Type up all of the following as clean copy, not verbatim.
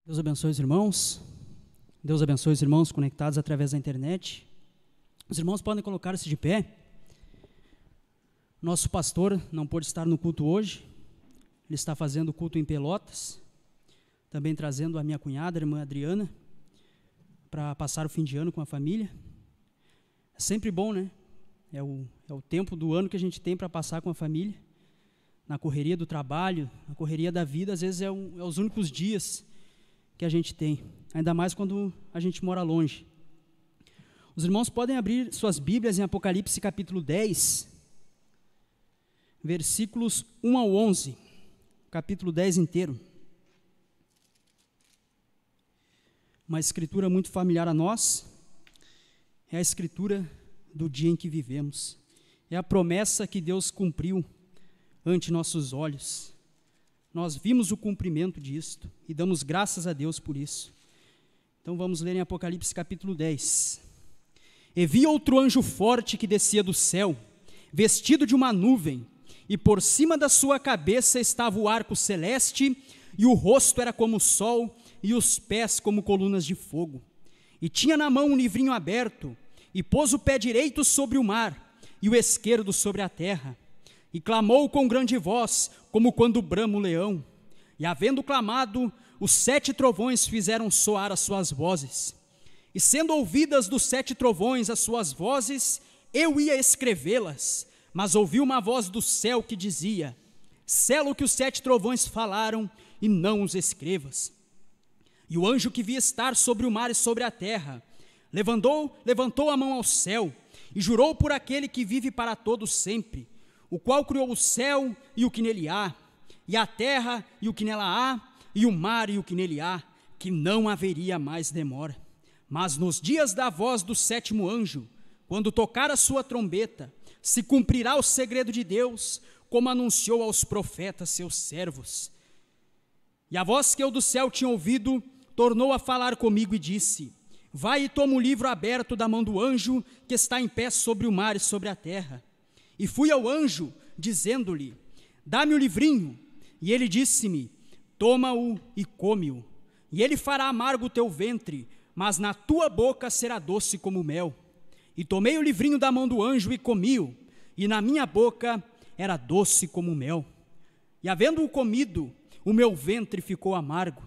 Deus abençoe os irmãos. Deus abençoe os irmãos conectados através da internet. Os irmãos podem colocar-se de pé. Nosso pastor não pôde estar no culto hoje. Ele está fazendo o culto em Pelotas. Também trazendo a minha cunhada, a irmã Adriana, para passar o fim de ano com a família. É sempre bom, né? É o tempo do ano que a gente tem para passar com a família. Na correria do trabalho, na correria da vida, às vezes é os únicos dias que a gente tem. Ainda mais quando a gente mora longe. Os irmãos podem abrir suas Bíblias em Apocalipse capítulo 10, versículos 1 ao 11. Capítulo 10 inteiro. Uma escritura muito familiar a nós. É a escritura do dia em que vivemos. É a promessa que Deus cumpriu ante nossos olhos. Nós vimos o cumprimento disto e damos graças a Deus por isso. Então vamos ler em Apocalipse capítulo 10. E vi outro anjo forte que descia do céu, vestido de uma nuvem, e por cima da sua cabeça estava o arco celeste, e o rosto era como o sol, e os pés como colunas de fogo. E tinha na mão um livrinho aberto, e pôs o pé direito sobre o mar, e o esquerdo sobre a terra. E clamou com grande voz, como quando brama o leão. E havendo clamado, os 7 trovões fizeram soar as suas vozes. E sendo ouvidas dos 7 trovões as suas vozes, eu ia escrevê-las. Mas ouvi uma voz do céu que dizia: sela o que os 7 trovões falaram, e não os escrevas. E o anjo que via estar sobre o mar e sobre a terra, levantou a mão ao céu, e jurou por aquele que vive para todo sempre, o qual criou o céu e o que nele há, e a terra e o que nela há, e o mar e o que nele há, que não haveria mais demora. Mas nos dias da voz do 7º anjo, quando tocar a sua trombeta, se cumprirá o segredo de Deus, como anunciou aos profetas seus servos. E a voz que eu do céu tinha ouvido, tornou a falar comigo e disse: vai e toma o livro aberto da mão do anjo, que está em pé sobre o mar e sobre a terra. E fui ao anjo, dizendo-lhe: dá-me o livrinho. E ele disse-me: toma-o e come-o. E ele fará amargo o teu ventre, mas na tua boca será doce como mel. E tomei o livrinho da mão do anjo e comi-o, e na minha boca era doce como mel. E havendo-o comido, o meu ventre ficou amargo.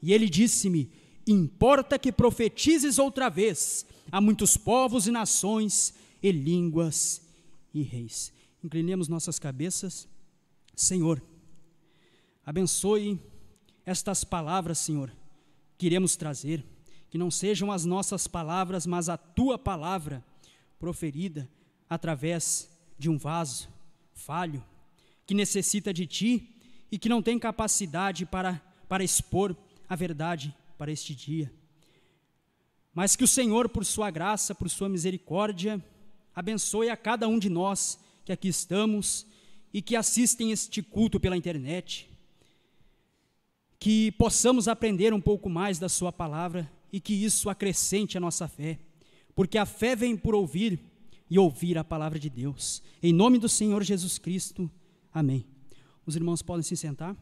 E ele disse-me: importa que profetizes outra vez a muitos povos e nações e línguas e reis. Inclinemos nossas cabeças. Senhor, abençoe estas palavras, Senhor, que iremos trazer, que não sejam as nossas palavras, mas a Tua palavra proferida através de um vaso falho, que necessita de Ti e que não tem capacidade para expor a verdade para este dia. Mas que o Senhor, por Sua graça, por Sua misericórdia, abençoe a cada um de nós que aqui estamos e que assistem este culto pela internet, que possamos aprender um pouco mais da Sua palavra e que isso acrescente a nossa fé, porque a fé vem por ouvir e ouvir a palavra de Deus. Em nome do Senhor Jesus Cristo, amém. Os irmãos podem se sentar.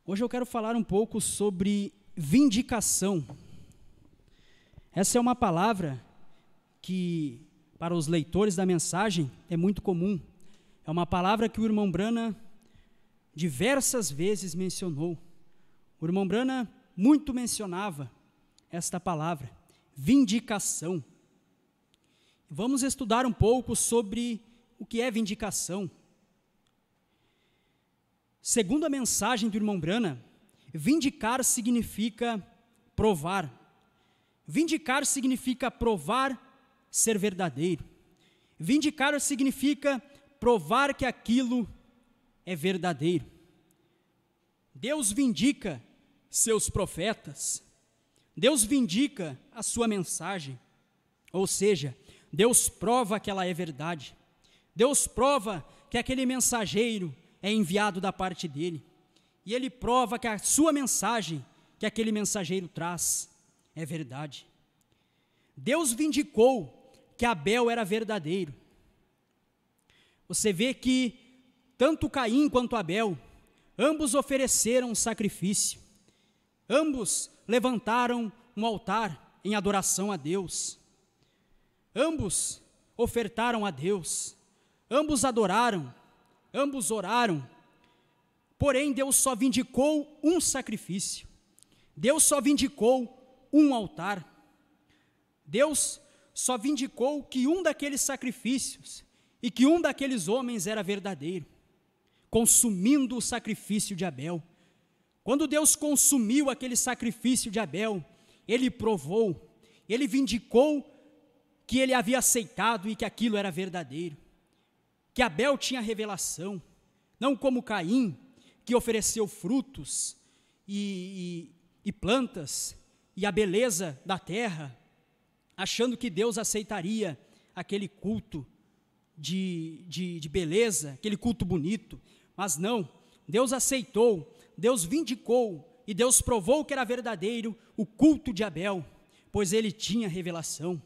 Hoje eu quero falar um pouco sobre vindicação. Essa é uma palavra que, para os leitores da mensagem, é muito comum. É uma palavra que o irmão Brana diversas vezes mencionou. O irmão Brana muito mencionava esta palavra, vindicação. Vamos estudar um pouco sobre o que é vindicação. Segundo a mensagem do irmão Brana, vindicar significa provar. Vindicar significa provar ser verdadeiro. Vindicar significa provar que aquilo é verdadeiro. Deus vindica seus profetas. Deus vindica a sua mensagem. Ou seja, Deus prova que ela é verdade. Deus prova que aquele mensageiro é enviado da parte dele. E ele prova que a sua mensagem, que aquele mensageiro traz, é verdade. Deus vindicou que Abel era verdadeiro. Você vê que tanto Caim quanto Abel Ambos ofereceram um sacrifício. Ambos levantaram um altar em adoração a Deus. Ambos ofertaram a Deus. Ambos adoraram. Ambos oraram. Porém, Deus só vindicou um sacrifício. Deus só vindicou um altar. Deus só vindicou que um daqueles sacrifícios e que um daqueles homens era verdadeiro, consumindo o sacrifício de Abel. Quando Deus consumiu aquele sacrifício de Abel, ele provou, ele vindicou que ele havia aceitado e que aquilo era verdadeiro, que Abel tinha revelação, não como Caim, que ofereceu frutos e plantas e a beleza da terra, achando que Deus aceitaria aquele culto de beleza, aquele culto bonito. Mas não, Deus aceitou, Deus vindicou e Deus provou que era verdadeiro o culto de Abel, pois ele tinha revelação.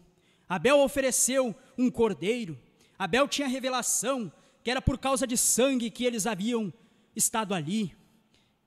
Abel ofereceu um cordeiro. Abel tinha revelação que era por causa de sangue que eles haviam estado ali,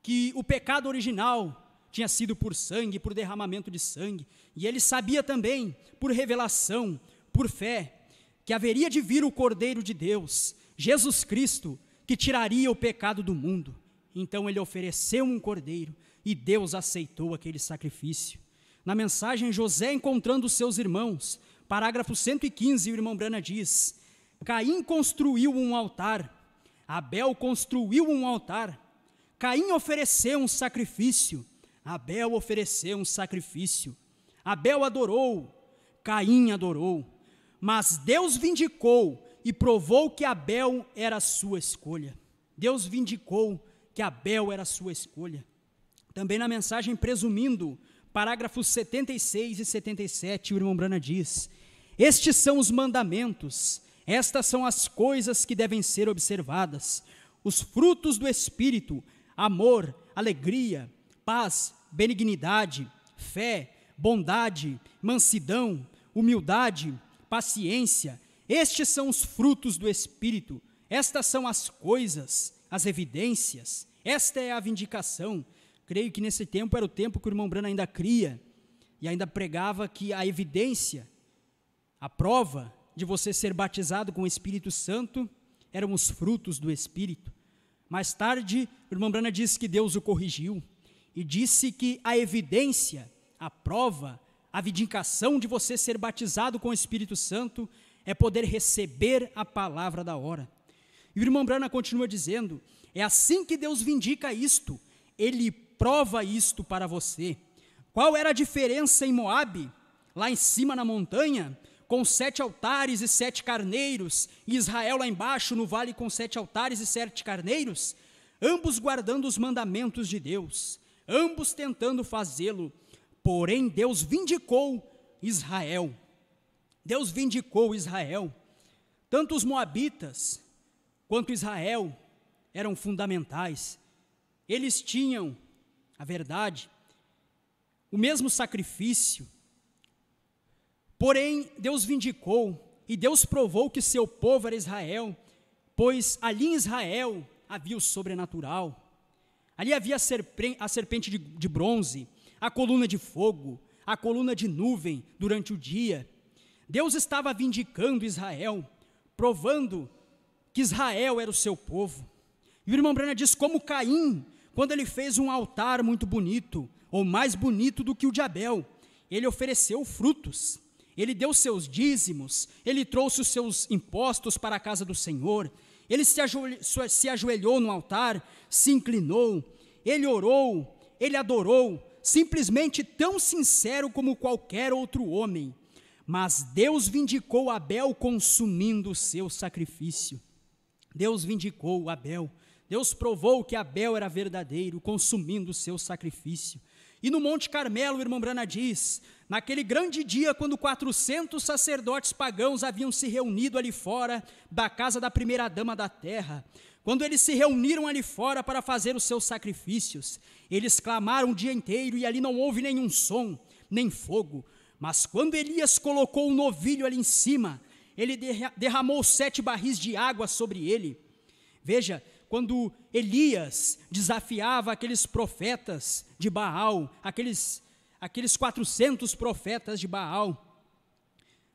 que o pecado original tinha sido por sangue, por derramamento de sangue, e ele sabia também, por revelação, por fé, que haveria de vir o Cordeiro de Deus, Jesus Cristo, que tiraria o pecado do mundo. Então ele ofereceu um cordeiro, e Deus aceitou aquele sacrifício. Na mensagem, José encontrando os seus irmãos, parágrafo 115, o irmão Brana diz: Caim construiu um altar, Abel construiu um altar. Caim ofereceu um sacrifício, Abel ofereceu um sacrifício. Abel adorou, Caim adorou. Mas Deus vindicou e provou que Abel era a sua escolha. Deus vindicou que Abel era a sua escolha. Também na mensagem presumindo, parágrafos 76 e 77, o irmão Brana diz: estes são os mandamentos, estas são as coisas que devem ser observadas, os frutos do Espírito, amor, alegria, paz, benignidade, fé, bondade, mansidão, humildade, paciência. Estes são os frutos do Espírito, estas são as coisas, as evidências, esta é a vindicação. Creio que nesse tempo era o tempo que o irmão Brana ainda cria e ainda pregava que a evidência, a prova de você ser batizado com o Espírito Santo eram os frutos do Espírito. Mais tarde, o irmão Brana disse que Deus o corrigiu e disse que a evidência, a prova, a vindicação de você ser batizado com o Espírito Santo é poder receber a palavra da hora. E o irmão Brana continua dizendo: é assim que Deus vindica isto, ele prova isto para você. Qual era a diferença em Moabe, lá em cima na montanha, com 7 altares e 7 carneiros, e Israel lá embaixo no vale com 7 altares e 7 carneiros? Ambos guardando os mandamentos de Deus, ambos tentando fazê-lo, porém Deus vindicou Israel. Deus vindicou Israel. Tanto os moabitas quanto Israel eram fundamentais. Eles tinham a verdade, o mesmo sacrifício. Porém, Deus vindicou e Deus provou que seu povo era Israel, pois ali em Israel havia o sobrenatural. Ali havia a serpente de bronze, a coluna de fogo, a coluna de nuvem durante o dia. Deus estava vindicando Israel, provando que Israel era o seu povo. E o irmão Brana diz como Caim, quando ele fez um altar muito bonito, ou mais bonito do que o de Abel, ele ofereceu frutos, ele deu seus dízimos, ele trouxe os seus impostos para a casa do Senhor, ele se ajoelhou no altar, se inclinou, ele orou, ele adorou, simplesmente tão sincero como qualquer outro homem. Mas Deus vindicou Abel consumindo o seu sacrifício. Deus vindicou Abel. Deus provou que Abel era verdadeiro, consumindo o seu sacrifício. E no Monte Carmelo, o irmão Brana diz, naquele grande dia, quando 400 sacerdotes pagãos haviam se reunido ali fora da casa da primeira dama da terra, quando eles se reuniram ali fora para fazer os seus sacrifícios, eles clamaram o dia inteiro e ali não houve nenhum som, nem fogo. Mas quando Elias colocou um novilho ali em cima, ele derramou 7 barris de água sobre ele. Veja, quando Elias desafiava aqueles profetas de Baal, aqueles 400 profetas de Baal,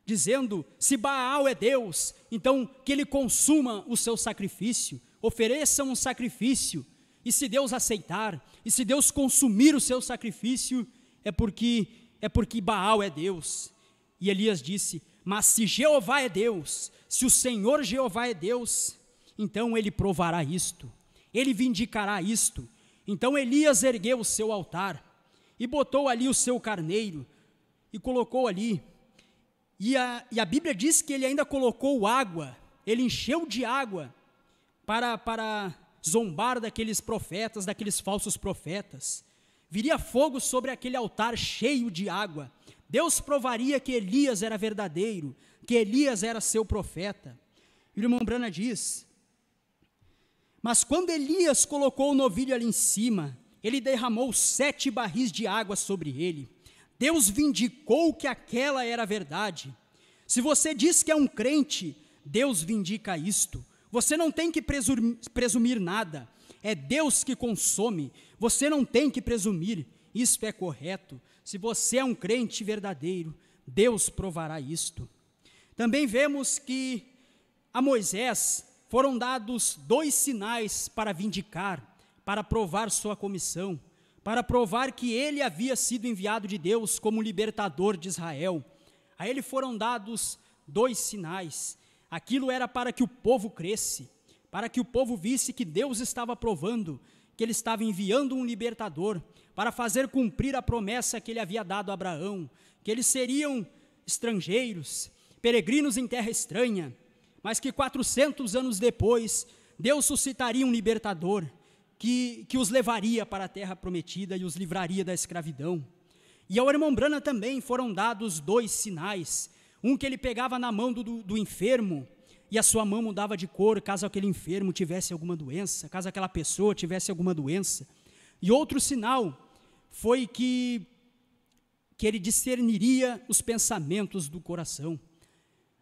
dizendo: se Baal é Deus, então que ele consuma o seu sacrifício, ofereça um sacrifício, e se Deus aceitar, e se Deus consumir o seu sacrifício, é porque Baal é Deus. E Elias disse: mas se Jeová é Deus, se o Senhor Jeová é Deus, então ele provará isto, ele vindicará isto. Então Elias ergueu o seu altar, e botou ali o seu carneiro, e colocou ali, e a Bíblia diz que ele ainda colocou água, ele encheu de água, para zombar daqueles profetas, daqueles falsos profetas. Viria fogo sobre aquele altar cheio de água. Deus provaria que Elias era verdadeiro, que Elias era seu profeta. E o irmão Branham diz: mas quando Elias colocou o novilho ali em cima, ele derramou 7 barris de água sobre ele. Deus vindicou que aquela era a verdade. Se você diz que é um crente, Deus vindica isto. Você não tem que presumir nada, é Deus que consome, você não tem que presumir, isto é correto. Se você é um crente verdadeiro, Deus provará isto. Também vemos que a Moisés foram dados 2 sinais para vindicar, para provar sua comissão, para provar que ele havia sido enviado de Deus como libertador de Israel. A ele foram dados 2 sinais. Aquilo era para que o povo cresce, para que o povo visse que Deus estava provando, que ele estava enviando um libertador, para fazer cumprir a promessa que ele havia dado a Abraão, que eles seriam estrangeiros, peregrinos em terra estranha, mas que 400 anos depois, Deus suscitaria um libertador, que os levaria para a terra prometida e os livraria da escravidão. E ao irmão Branham também foram dados 2 sinais, um que ele pegava na mão do enfermo, e a sua mão mudava de cor, caso aquele enfermo tivesse alguma doença, caso aquela pessoa tivesse alguma doença. E outro sinal foi que ele discerniria os pensamentos do coração.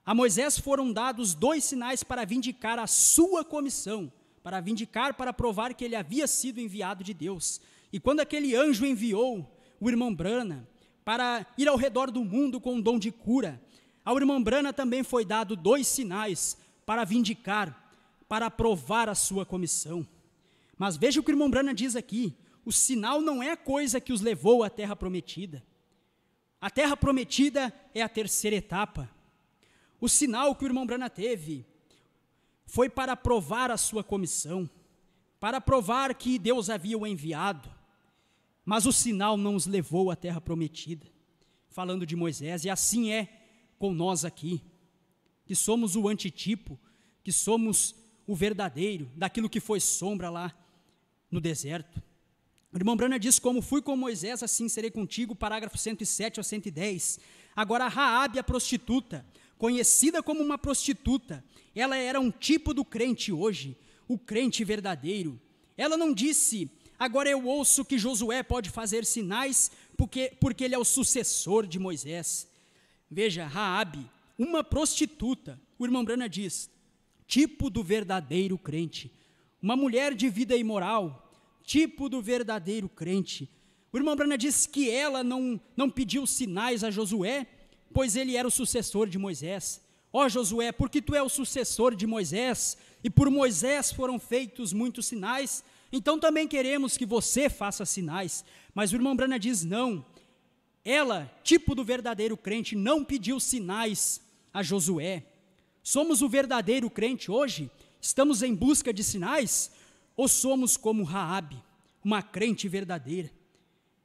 A Moisés foram dados 2 sinais para vindicar a sua comissão, para provar que ele havia sido enviado de Deus. E quando aquele anjo enviou o irmão Branham para ir ao redor do mundo com um dom de cura, ao irmão Branham também foi dado 2 sinais para vindicar, para provar a sua comissão. Mas veja o que o irmão Branham diz aqui: o sinal não é a coisa que os levou à terra prometida. A terra prometida é a 3ª etapa. O sinal que o irmão Branham teve foi para provar a sua comissão, para provar que Deus havia o enviado. Mas o sinal não os levou à terra prometida. Falando de Moisés, e assim é com nós aqui, que somos o antitipo, que somos o verdadeiro, daquilo que foi sombra lá no deserto. O irmão Branham diz: como fui com Moisés, assim serei contigo, parágrafo 107 ao 110. Agora Raabe, a prostituta, conhecida como uma prostituta, ela era um tipo do crente hoje, o crente verdadeiro. Ela não disse: agora eu ouço que Josué pode fazer sinais, porque ele é o sucessor de Moisés. Veja, Raabe, uma prostituta, o irmão Branham diz, tipo do verdadeiro crente. Uma mulher de vida imoral, tipo do verdadeiro crente. O irmão Branham diz que ela não pediu sinais a Josué, pois ele era o sucessor de Moisés. Ó Josué, porque tu é o sucessor de Moisés, e por Moisés foram feitos muitos sinais, então também queremos que você faça sinais. Mas o irmão Branham diz: não. Ela, tipo do verdadeiro crente, não pediu sinais a Josué. Somos o verdadeiro crente hoje? Estamos em busca de sinais? Ou somos como Raabe, uma crente verdadeira?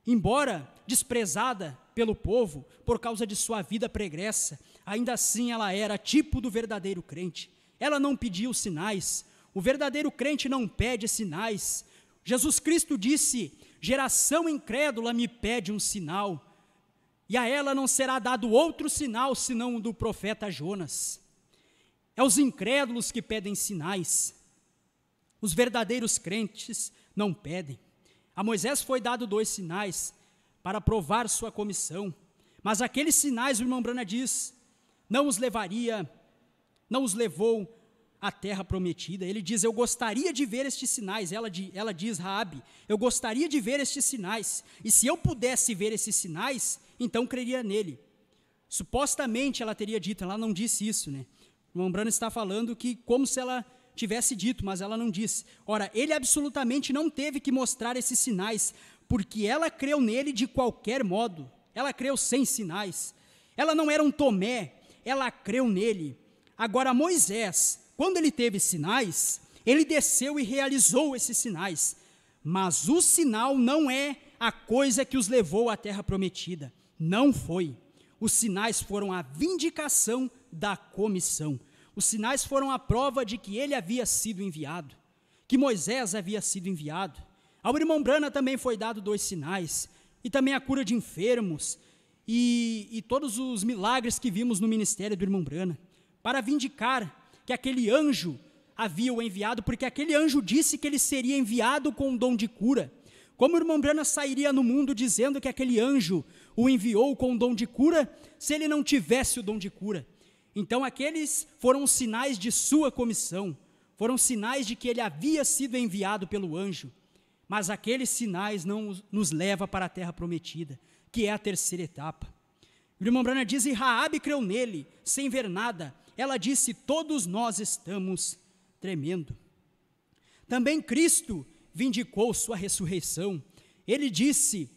Embora desprezada pelo povo por causa de sua vida pregressa, ainda assim ela era tipo do verdadeiro crente. Ela não pediu sinais. O verdadeiro crente não pede sinais. Jesus Cristo disse: geração incrédula me pede um sinal, e a ela não será dado outro sinal senão o do profeta Jonas. É os incrédulos que pedem sinais. Os verdadeiros crentes não pedem. A Moisés foi dado 2 sinais para provar sua comissão, mas aqueles sinais, o irmão Branham diz, não os levou a terra prometida. Ele diz: eu gostaria de ver estes sinais. Ela diz, Raabe, eu gostaria de ver estes sinais, e se eu pudesse ver esses sinais, então creria nele. Supostamente ela teria dito, ela não disse isso, né? O irmão Branham está falando que como se ela tivesse dito, mas ela não disse. Ora, ele absolutamente não teve que mostrar esses sinais, porque ela creu nele de qualquer modo. Ela creu sem sinais. Ela não era um Tomé, ela creu nele. Agora, Moisés, quando ele teve sinais, ele desceu e realizou esses sinais. Mas o sinal não é a coisa que os levou à terra prometida. Não foi. Os sinais foram a vindicação da comissão. Os sinais foram a prova de que ele havia sido enviado, que Moisés havia sido enviado. Ao irmão Branham também foi dado 2 sinais, e também a cura de enfermos, e todos os milagres que vimos no ministério do irmão Branham, para vindicar que aquele anjo havia o enviado, porque aquele anjo disse que ele seria enviado com o dom de cura. Como o irmão Branham sairia no mundo dizendo que aquele anjo o enviou com o dom de cura, se ele não tivesse o dom de cura? Então aqueles foram os sinais de sua comissão, foram sinais de que ele havia sido enviado pelo anjo, mas aqueles sinais não nos levam para a terra prometida, que é a terceira etapa. O irmão Branham diz, e Raabe creu nele, sem ver nada. Ela disse, todos nós estamos tremendo. Também Cristo vindicou sua ressurreição. Ele disse,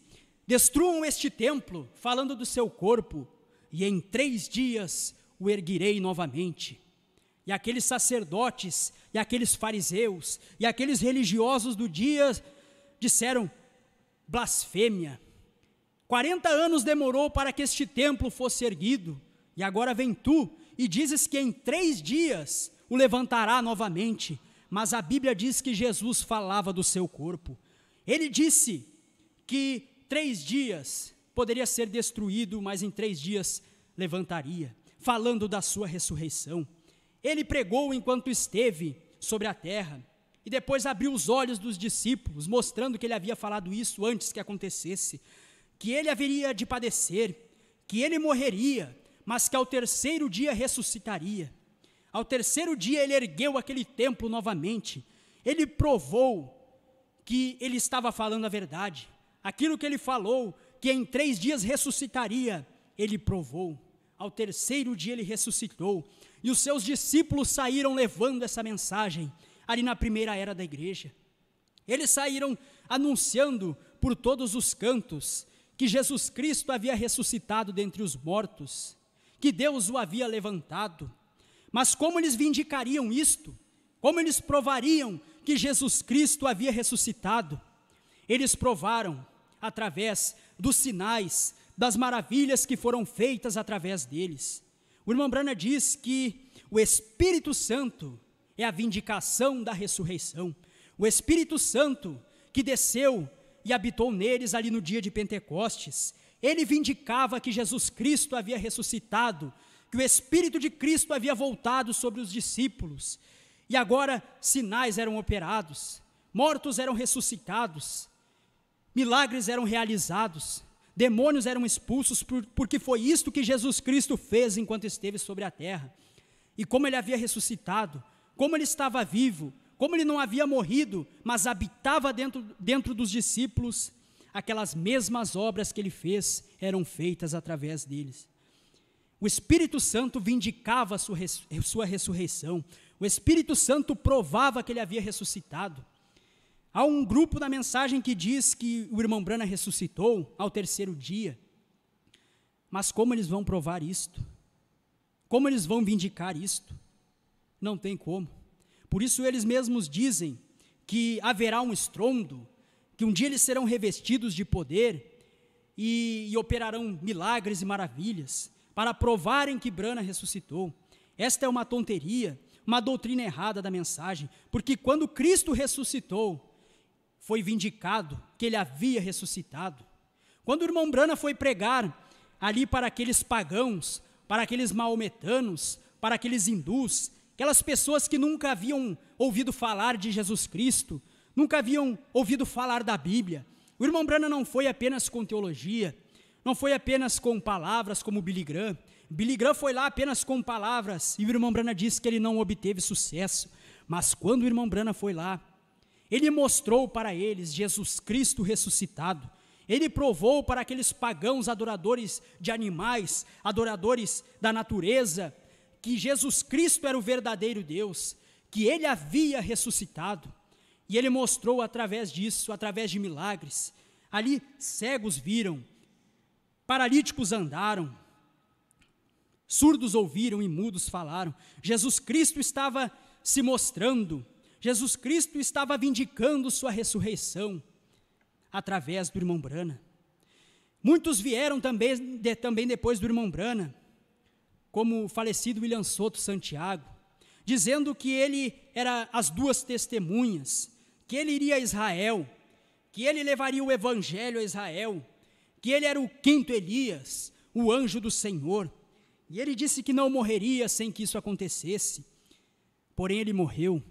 destruam este templo, falando do seu corpo, e em 3 dias o erguirei novamente. E aqueles sacerdotes, e aqueles fariseus, e aqueles religiosos do dia disseram, blasfêmia. 40 anos demorou para que este templo fosse erguido, e agora vem tu, e dizes que em 3 dias o levantará novamente. Mas a Bíblia diz que Jesus falava do seu corpo. Ele disse que 3 dias poderia ser destruído, mas em 3 dias levantaria, falando da sua ressurreição. Ele pregou enquanto esteve sobre a terra, e depois abriu os olhos dos discípulos, mostrando que ele havia falado isso antes que acontecesse, que ele haveria de padecer, que ele morreria, mas que ao 3º dia ressuscitaria. Ao 3º dia ele ergueu aquele templo novamente. Ele provou que ele estava falando a verdade. Aquilo que ele falou, que em 3 dias ressuscitaria, ele provou. Ao 3º dia ele ressuscitou. E os seus discípulos saíram levando essa mensagem, ali na primeira era da igreja. Eles saíram anunciando por todos os cantos que Jesus Cristo havia ressuscitado dentre os mortos, que Deus o havia levantado. Mas como eles vindicariam isto? Como eles provariam que Jesus Cristo havia ressuscitado? Eles provaram através dos sinais, das maravilhas que foram feitas através deles. O irmão Branham diz que o Espírito Santo é a vindicação da ressurreição. O Espírito Santo que desceu e habitou neles ali no dia de Pentecostes, ele vindicava que Jesus Cristo havia ressuscitado, que o Espírito de Cristo havia voltado sobre os discípulos, e agora sinais eram operados, mortos eram ressuscitados, milagres eram realizados, demônios eram expulsos, porque foi isto que Jesus Cristo fez enquanto esteve sobre a terra. E como ele havia ressuscitado, como ele estava vivo, como ele não havia morrido, mas habitava dentro dos discípulos, aquelas mesmas obras que ele fez eram feitas através deles. O Espírito Santo vindicava a sua ressurreição. O Espírito Santo provava que ele havia ressuscitado. Há um grupo da mensagem que diz que o irmão Branham ressuscitou ao 3º dia. Mas como eles vão provar isto? Como eles vão vindicar isto? Não tem como. Por isso eles mesmos dizem que haverá um estrondo, que um dia eles serão revestidos de poder e operarão milagres e maravilhas, para provarem que Branham ressuscitou. Esta é uma tonteria, uma doutrina errada da mensagem, porque quando Cristo ressuscitou, foi vindicado que ele havia ressuscitado. Quando o irmão Branham foi pregar ali para aqueles pagãos, para aqueles maometanos, para aqueles hindus, aquelas pessoas que nunca haviam ouvido falar de Jesus Cristo, nunca haviam ouvido falar da Bíblia, o irmão Branham não foi apenas com teologia, não foi apenas com palavras como Billy Graham. Billy Graham foi lá apenas com palavras, e o irmão Branham disse que ele não obteve sucesso. Mas quando o irmão Branham foi lá, ele mostrou para eles Jesus Cristo ressuscitado. Ele provou para aqueles pagãos adoradores de animais, adoradores da natureza, que Jesus Cristo era o verdadeiro Deus, que ele havia ressuscitado. E ele mostrou através disso, através de milagres. Ali cegos viram, paralíticos andaram, surdos ouviram e mudos falaram. Jesus Cristo estava se mostrando, Jesus Cristo estava vindicando sua ressurreição através do irmão Branham. Muitos vieram também depois do irmão Branham, como o falecido William Soto Santiago, dizendo que ele era as duas testemunhas, que ele iria a Israel, que ele levaria o evangelho a Israel, que ele era o quinto Elias, o anjo do Senhor. E ele disse que não morreria sem que isso acontecesse. Porém ele morreu.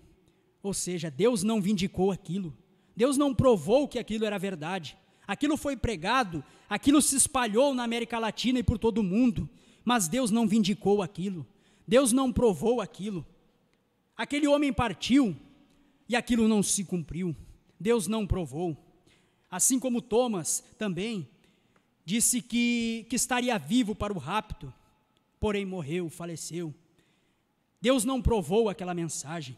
Ou seja, Deus não vindicou aquilo. Deus não provou que aquilo era verdade. Aquilo foi pregado, aquilo se espalhou na América Latina e por todo o mundo, mas Deus não vindicou aquilo. Deus não provou aquilo. Aquele homem partiu e aquilo não se cumpriu. Deus não provou. Assim como Thomas também disse que estaria vivo para o rapto, porém morreu, faleceu. Deus não provou aquela mensagem.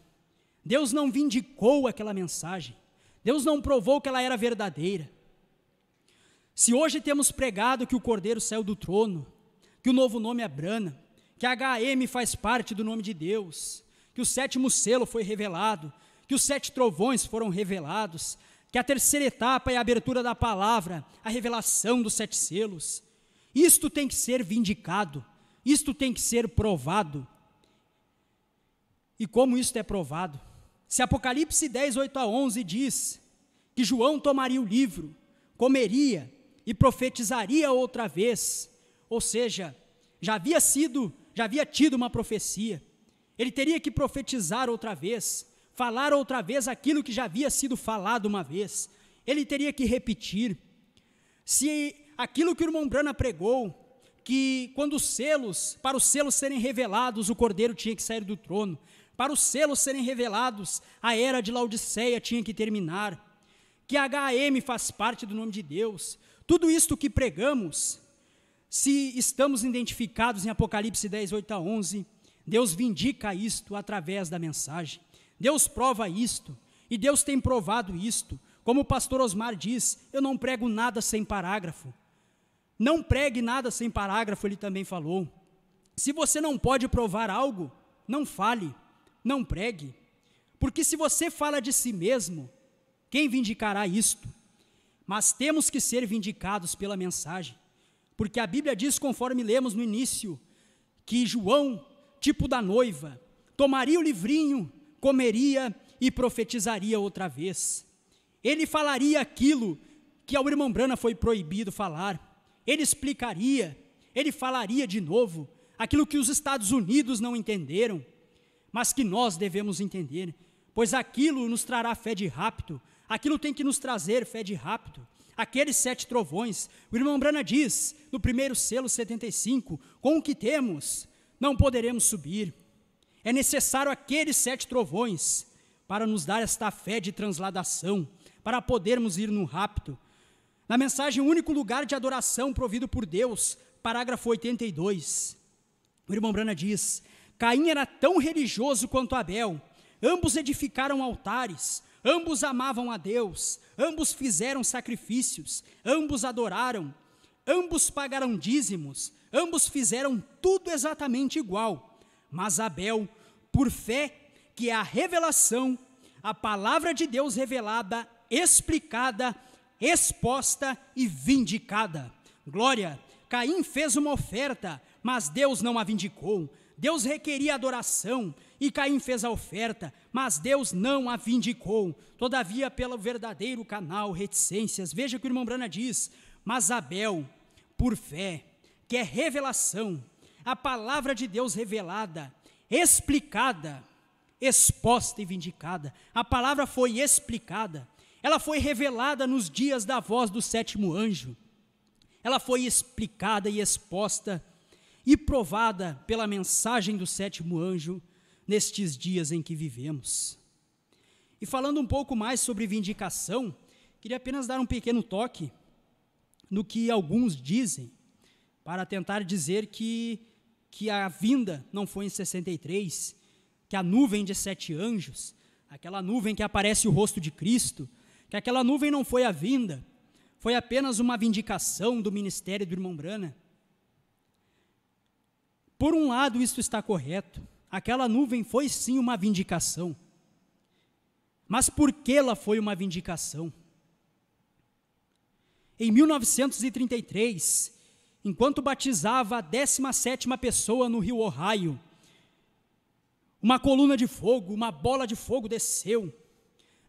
Deus não vindicou aquela mensagem. Deus não provou que ela era verdadeira. Se hoje temos pregado que o Cordeiro saiu do trono, que o novo nome é Branham, que a HM faz parte do nome de Deus, que o 7º selo foi revelado, que os 7 trovões foram revelados, que a terceira etapa é a abertura da palavra, a revelação dos 7 selos. Isto tem que ser vindicado, isto tem que ser provado. E como isto é provado? Se Apocalipse 10, 8 a 11 diz que João tomaria o livro, comeria e profetizaria outra vez, ou seja, já havia tido uma profecia, ele teria que profetizar outra vez, falar outra vez aquilo que já havia sido falado uma vez, ele teria que repetir. Se aquilo que o irmão Branham pregou, que quando para os selos serem revelados, o Cordeiro tinha que sair do trono, para os selos serem revelados, a era de Laodiceia tinha que terminar, que a HM faz parte do nome de Deus, tudo isto que pregamos, se estamos identificados em Apocalipse 10, 8 a 11, Deus vindica isto através da mensagem, Deus prova isto, e Deus tem provado isto. Como o pastor Osmar diz, eu não prego nada sem parágrafo. Não pregue nada sem parágrafo, ele também falou. Se você não pode provar algo, não fale, não pregue. Porque se você fala de si mesmo, quem vindicará isto? Mas temos que ser vindicados pela mensagem. Porque a Bíblia diz, conforme lemos no início, que João, tipo da noiva, tomaria o livrinho, comeria e profetizaria outra vez. Ele falaria aquilo que ao irmão Branham foi proibido falar. Ele explicaria, ele falaria de novo aquilo que os Estados Unidos não entenderam, mas que nós devemos entender, pois aquilo nos trará fé de rapto, aquilo tem que nos trazer fé de rapto. Aqueles 7 trovões, o irmão Branham diz, no 1º selo 75, com o que temos, não poderemos subir. É necessário aqueles 7 trovões para nos dar esta fé de transladação, para podermos ir no rapto. Na mensagem, o único lugar de adoração provido por Deus, parágrafo 82, o irmão Branham diz, Caim era tão religioso quanto Abel, ambos edificaram altares, ambos amavam a Deus, ambos fizeram sacrifícios, ambos adoraram, ambos pagaram dízimos, ambos fizeram tudo exatamente igual, mas Abel, por fé, que é a revelação, a palavra de Deus revelada, explicada, exposta e vindicada. Glória! Caim fez uma oferta, mas Deus não a vindicou. Deus requeria adoração, e Caim fez a oferta, mas Deus não a vindicou. Todavia, pelo verdadeiro canal, reticências. Veja o que o irmão Branham diz, mas Abel, por fé, que é revelação, a palavra de Deus revelada, explicada, exposta e vindicada. A palavra foi explicada, ela foi revelada nos dias da voz do 7º anjo. ela foi explicada e exposta e provada pela mensagem do sétimo anjo nestes dias em que vivemos. E falando um pouco mais sobre vindicação, queria apenas dar um pequeno toque no que alguns dizem, para tentar dizer que a vinda não foi em 63, que a nuvem de 7 anjos, aquela nuvem que aparece o rosto de Cristo, que aquela nuvem não foi a vinda, foi apenas uma vindicação do ministério do irmão Branham. Por um lado, isso está correto, aquela nuvem foi sim uma vindicação, mas por que ela foi uma vindicação? Em 1933, enquanto batizava a 17ª pessoa no rio Ohio, uma coluna de fogo, uma bola de fogo desceu,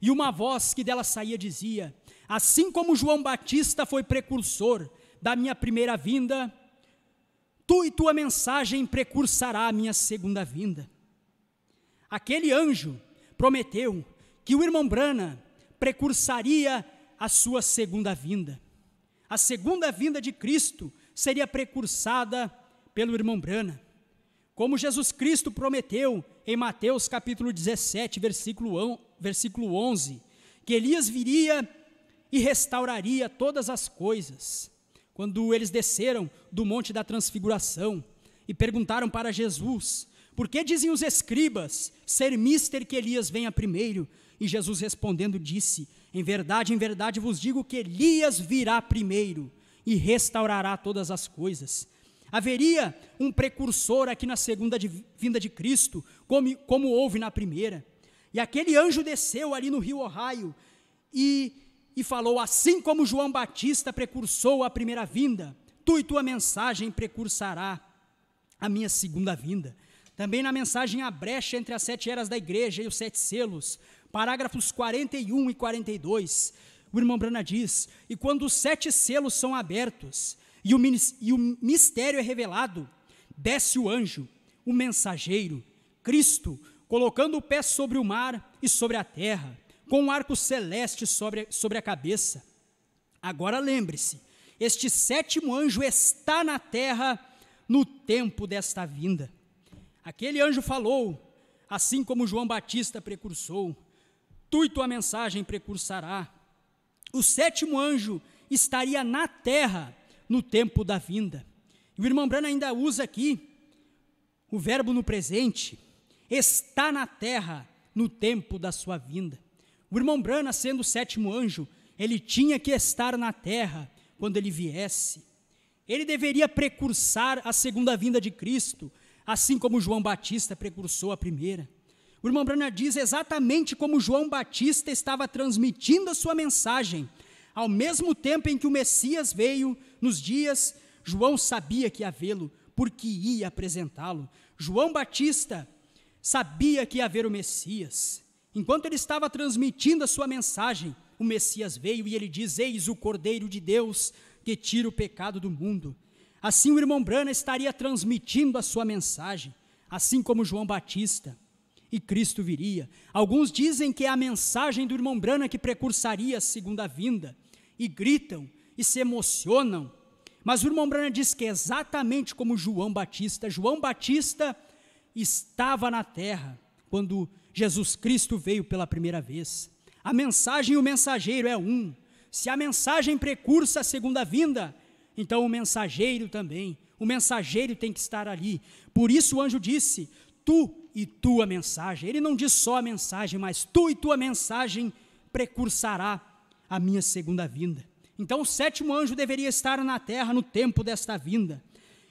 e uma voz que dela saía dizia: assim como João Batista foi precursor da minha primeira vinda, tu e tua mensagem precursará a minha segunda vinda. Aquele anjo prometeu que o irmão Branham precursaria a sua segunda vinda. A segunda vinda de Cristo seria precursada pelo irmão Branham. Como Jesus Cristo prometeu em Mateus capítulo 17, versículo 11, que Elias viria e restauraria todas as coisas. Quando eles desceram do monte da transfiguração e perguntaram para Jesus: por que dizem os escribas ser mister que Elias venha primeiro? E Jesus respondendo disse: em verdade vos digo que Elias virá primeiro e restaurará todas as coisas. Haveria um precursor aqui na segunda vinda de Cristo, como houve na primeira. E aquele anjo desceu ali no rio Ohio e falou: assim como João Batista precursou a primeira vinda, tu e tua mensagem precursará a minha segunda vinda. Também na mensagem A Brecha entre as 7 eras da igreja e os 7 selos, parágrafos 41 e 42, o irmão Branham diz: e quando os 7 selos são abertos e o mistério é revelado, desce o anjo, o mensageiro, Cristo, colocando o pé sobre o mar e sobre a terra, com um arco celeste sobre a cabeça. Agora lembre-se, este 7º anjo está na terra no tempo desta vinda. Aquele anjo falou: assim como João Batista precursou, tu e tua mensagem precursará. O 7º anjo estaria na terra no tempo da vinda. E o irmão Branham ainda usa aqui o verbo no presente: está na terra no tempo da sua vinda. O irmão Branham, sendo o 7º anjo, ele tinha que estar na terra quando ele viesse. Ele deveria precursar a segunda vinda de Cristo, assim como João Batista precursou a primeira. O irmão Branham diz exatamente como João Batista estava transmitindo a sua mensagem. Ao mesmo tempo em que o Messias veio nos dias, João sabia que ia vê-lo, porque ia apresentá-lo. João Batista sabia que ia haver o Messias. Enquanto ele estava transmitindo a sua mensagem, o Messias veio e ele diz: eis o Cordeiro de Deus que tira o pecado do mundo. Assim o irmão Branham estaria transmitindo a sua mensagem, assim como João Batista, e Cristo viria. Alguns dizem que é a mensagem do irmão Branham que precursaria a segunda vinda, e gritam e se emocionam, mas o irmão Branham diz que é exatamente como João Batista. João Batista estava na terra quando Jesus Cristo veio pela primeira vez. A mensagem e o mensageiro é um. Se a mensagem precursa a segunda vinda, então o mensageiro também. O mensageiro tem que estar ali. Por isso o anjo disse: tu e tua mensagem. Ele não diz só a mensagem, mas tu e tua mensagem precursará a minha segunda vinda. Então o 7º anjo deveria estar na terra no tempo desta vinda.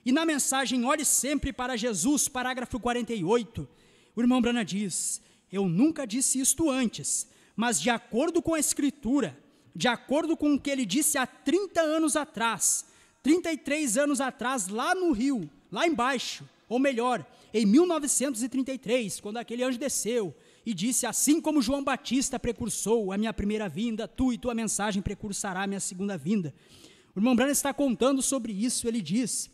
E na mensagem Olhe Sempre para Jesus, parágrafo 48, o irmão Branham diz: eu nunca disse isto antes, mas de acordo com a Escritura, de acordo com o que ele disse há 30 anos atrás, 33 anos atrás, lá no rio, lá embaixo, ou melhor, em 1933, quando aquele anjo desceu e disse: assim como João Batista precursou a minha primeira vinda, tu e tua mensagem precursará a minha segunda vinda. O irmão Branham está contando sobre isso. Ele diz: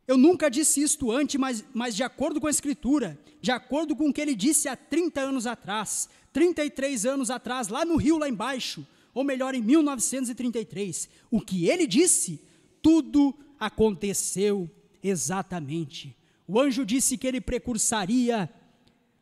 eu nunca disse isto antes, mas de acordo com a Escritura, de acordo com o que ele disse há 30 anos atrás, 33 anos atrás, lá no rio, lá embaixo, ou melhor, em 1933, o que ele disse, tudo aconteceu exatamente. O anjo disse que ele precursaria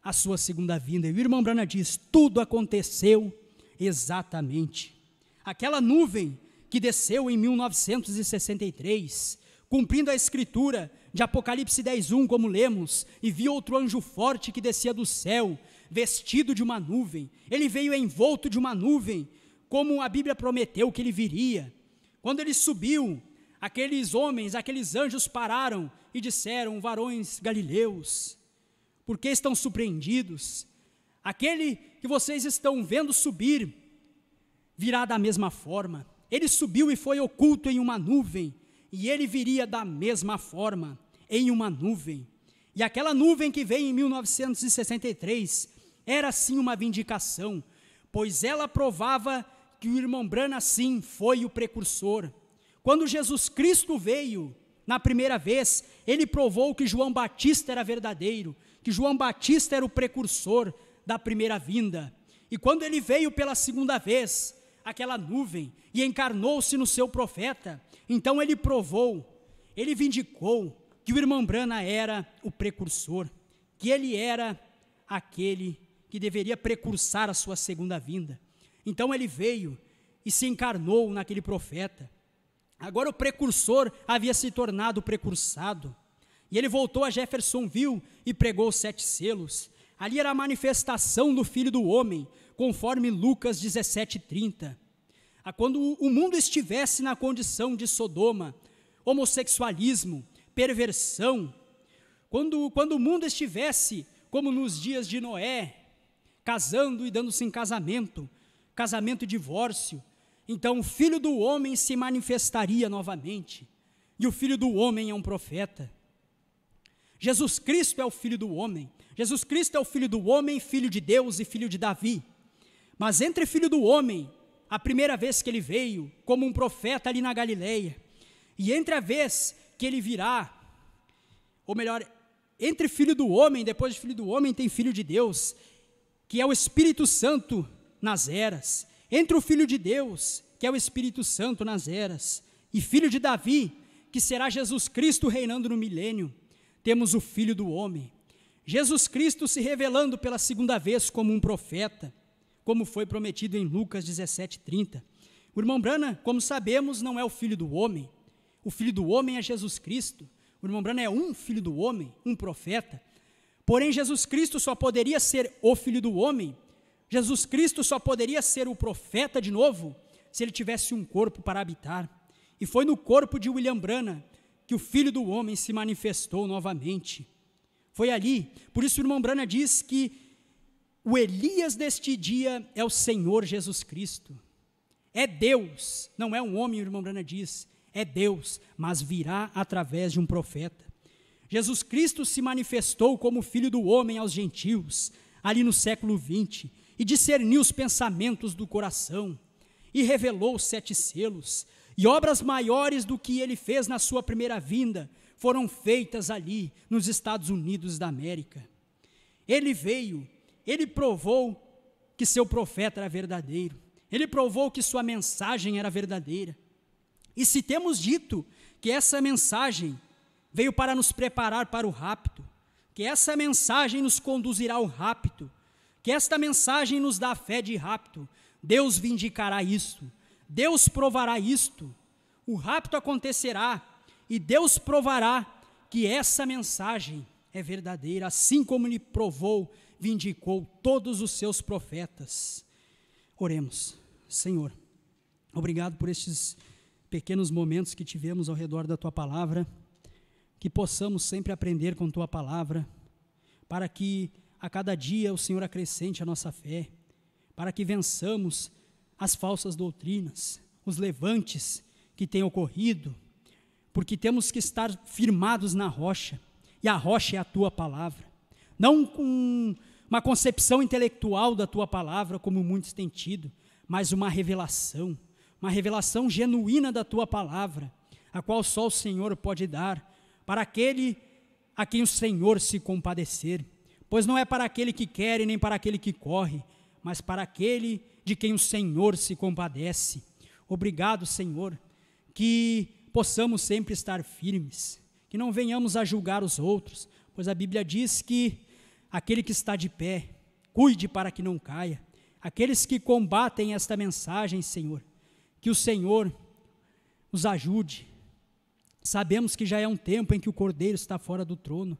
a sua segunda vinda, e o irmão Branham diz, tudo aconteceu exatamente. Aquela nuvem que desceu em 1963, cumprindo a escritura de Apocalipse 10:1, como lemos, e viu outro anjo forte que descia do céu, vestido de uma nuvem. Ele veio envolto de uma nuvem, como a Bíblia prometeu que ele viria. Quando ele subiu, aqueles homens, aqueles anjos pararam e disseram, varões galileus, por que estão surpreendidos? Aquele que vocês estão vendo subir, virá da mesma forma. Ele subiu e foi oculto em uma nuvem, e ele viria da mesma forma, em uma nuvem. E aquela nuvem que veio em 1963, era sim uma vindicação, pois ela provava que o irmão Branham sim foi o precursor. Quando Jesus Cristo veio, na primeira vez, ele provou que João Batista era verdadeiro, que João Batista era o precursor da primeira vinda. E quando ele veio pela segunda vez, aquela nuvem, e encarnou-se no seu profeta, então ele provou, ele vindicou que o irmão Branham era o precursor, que ele era aquele que deveria precursar a sua segunda vinda. Então ele veio e se encarnou naquele profeta. Agora o precursor havia se tornado precursado, e ele voltou a Jeffersonville e pregou os 7 selos. Ali era a manifestação do Filho do Homem, conforme Lucas 17:30. Quando o mundo estivesse na condição de Sodoma, homossexualismo, perversão, quando o mundo estivesse como nos dias de Noé, casando e dando-se em casamento e divórcio, então o Filho do Homem se manifestaria novamente, e o Filho do Homem é um profeta. Jesus Cristo é o Filho do Homem, Jesus Cristo é o Filho do Homem, Filho de Deus e Filho de Davi. Mas entre Filho do Homem, a primeira vez que ele veio, como um profeta ali na Galileia, e entre a vez que ele virá, ou melhor, entre Filho do Homem, depois de Filho do Homem tem Filho de Deus, que é o Espírito Santo nas eras, entre o Filho de Deus, que é o Espírito Santo nas eras, e Filho de Davi, que será Jesus Cristo reinando no milênio, temos o Filho do Homem, Jesus Cristo se revelando pela segunda vez como um profeta, como foi prometido em Lucas 17:30. O irmão Branham, como sabemos, não é o Filho do Homem, o Filho do Homem é Jesus Cristo. O irmão Branham é um Filho do Homem, um profeta, porém Jesus Cristo só poderia ser o Filho do Homem, Jesus Cristo só poderia ser o profeta de novo, se ele tivesse um corpo para habitar, e foi no corpo de William Branham que o Filho do Homem se manifestou novamente, foi ali. Por isso o irmão Branham diz que o Elias deste dia é o Senhor Jesus Cristo, é Deus, não é um homem, o irmão Branham diz, é Deus, mas virá através de um profeta. Jesus Cristo se manifestou como Filho do Homem aos gentios, ali no século 20, e discerniu os pensamentos do coração, e revelou os 7 selos, e obras maiores do que ele fez na sua primeira vinda, foram feitas ali, nos Estados Unidos da América. Ele veio, ele provou que seu profeta era verdadeiro, ele provou que sua mensagem era verdadeira, e se temos dito que essa mensagem veio para nos preparar para o rapto, que essa mensagem nos conduzirá ao rapto, que esta mensagem nos dá a fé de rapto, Deus vindicará isto, Deus provará isto, o rapto acontecerá, e Deus provará que essa mensagem é verdadeira, assim como ele provou, vindicou todos os seus profetas. Oremos. Senhor, obrigado por estes pequenos momentos que tivemos ao redor da Tua Palavra, que possamos sempre aprender com Tua Palavra, para que a cada dia o Senhor acrescente a nossa fé, para que vençamos as falsas doutrinas, os levantes que têm ocorrido, porque temos que estar firmados na rocha, e a rocha é a Tua Palavra, não com uma concepção intelectual da Tua Palavra, como muitos têm tido, mas uma revelação genuína da Tua Palavra, a qual só o Senhor pode dar, para aquele a quem o Senhor se compadecer, pois não é para aquele que quer e nem para aquele que corre, mas para aquele de quem o Senhor se compadece. Obrigado, Senhor, que possamos sempre estar firmes, que não venhamos a julgar os outros, pois a Bíblia diz que aquele que está de pé, cuide para que não caia. Aqueles que combatem esta mensagem, Senhor, que o Senhor nos ajude. Sabemos que já é um tempo em que o Cordeiro está fora do trono,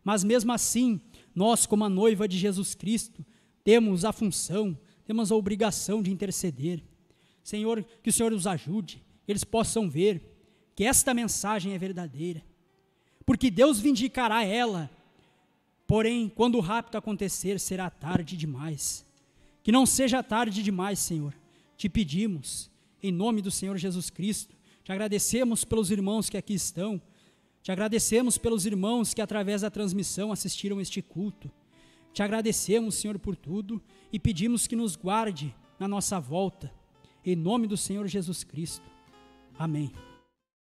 mas mesmo assim, nós, como a noiva de Jesus Cristo, temos a função, temos a obrigação de interceder. Senhor, que o Senhor os ajude, que eles possam ver que esta mensagem é verdadeira, porque Deus vindicará ela, porém, quando o rapto acontecer, será tarde demais. Que não seja tarde demais, Senhor, te pedimos, em nome do Senhor Jesus Cristo. Te agradecemos pelos irmãos que aqui estão, te agradecemos pelos irmãos que através da transmissão assistiram este culto. Te agradecemos, Senhor, por tudo e pedimos que nos guarde na nossa volta, em nome do Senhor Jesus Cristo. Amém.